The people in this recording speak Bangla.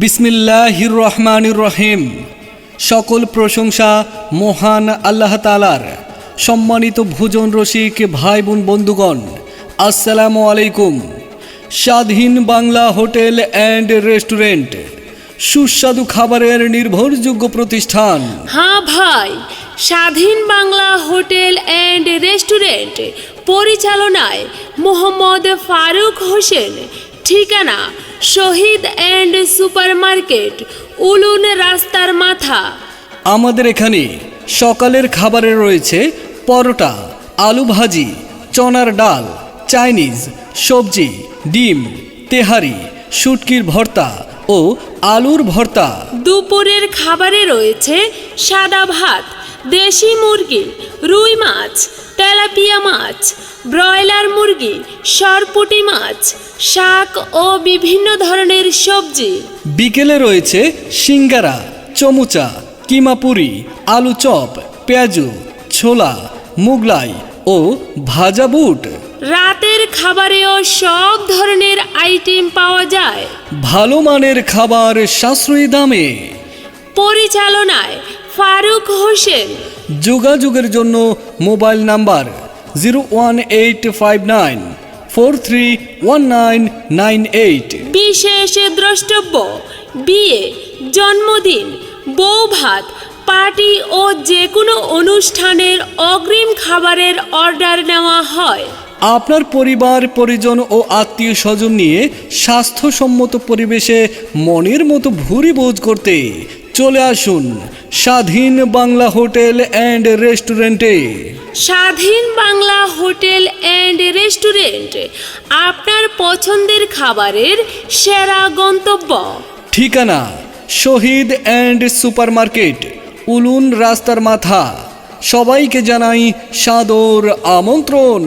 বিসমিল্লাহির রহমানির রহিম। সকল প্রশংসা মহান আল্লাহ তাআলার। সম্মানিত ভোজন রসিক ভাই বোন বন্ধুগণ, আসসালামু আলাইকুম। স্বাধীন বাংলা হোটেল অ্যান্ড রেস্টুরেন্ট, সুস্বাদু খাবারের নির্ভরযোগ্য প্রতিষ্ঠান। হ্যাঁ ভাই, স্বাধীন বাংলা হোটেল অ্যান্ড রেস্টুরেন্ট পরিচালনায় মোহাম্মদ ফারুক হোসেন। ঠিকানা শহীদ অ্যান্ড সুপার মার্কেট, উলুন রাস্তার মাথা। আমাদের এখানে সকালের খাবারে রয়েছে পরোটা, আলু ভাজি, চনার ডাল, চাইনিজ, সবজি, ডিম, তেহারি, শুটকির ভর্তা ও আলুর ভর্তা। দুপুরের খাবারে রয়েছে সাদা ভাত, দেশি মুরগি, রুই মাছ, তেলাপিয়া মাছ, ব্রয়লার মুরগি, সরপুঁটি মাছ, শাক ও বিভিন্ন ধরনের সবজি। বিকেলে রয়েছে সিঙ্গারা, চমুচা, কিমাপুরি, আলু চপ, পেঁয়াজু, ছোলা, মুগলাই ও ভাজা বুট। রাতের খাবারেও সব ধরনের আইটেম পাওয়া যায়। ভালো মানের খাবার সাশ্রয়ী দামে। পরিচালনায় ফারুক হোসেন। যোগাযোগের জন্য মোবাইল নাম্বার 01859431998। বিশেষ দ্রষ্টব্য: বিয়ে, জন্মদিন, বৌভাত, পার্টি ও যে কোনো অনুষ্ঠানের অগ্রিম খাবারের অর্ডার নেওয়া হয়। আপনার পরিবার পরিজন ও আত্মীয় স্বজন নিয়ে স্বাস্থ্যসম্মত পরিবেশে মনের মতো ভুরি ভোজ করতে চলে আসুন স্বাধীন বাংলা হোটেল অ্যান্ড রেস্টুরেন্টে। স্বাধীন বাংলা হোটেল অ্যান্ড রেস্টুরেন্ট আপনার পছন্দের খাবারের সেরা গন্তব্য। ঠিকানা শহীদ অ্যান্ড সুপার মার্কেট, উলুন রাস্তার মাথা। সবাইকে জানাই সাদর আমন্ত্রণ।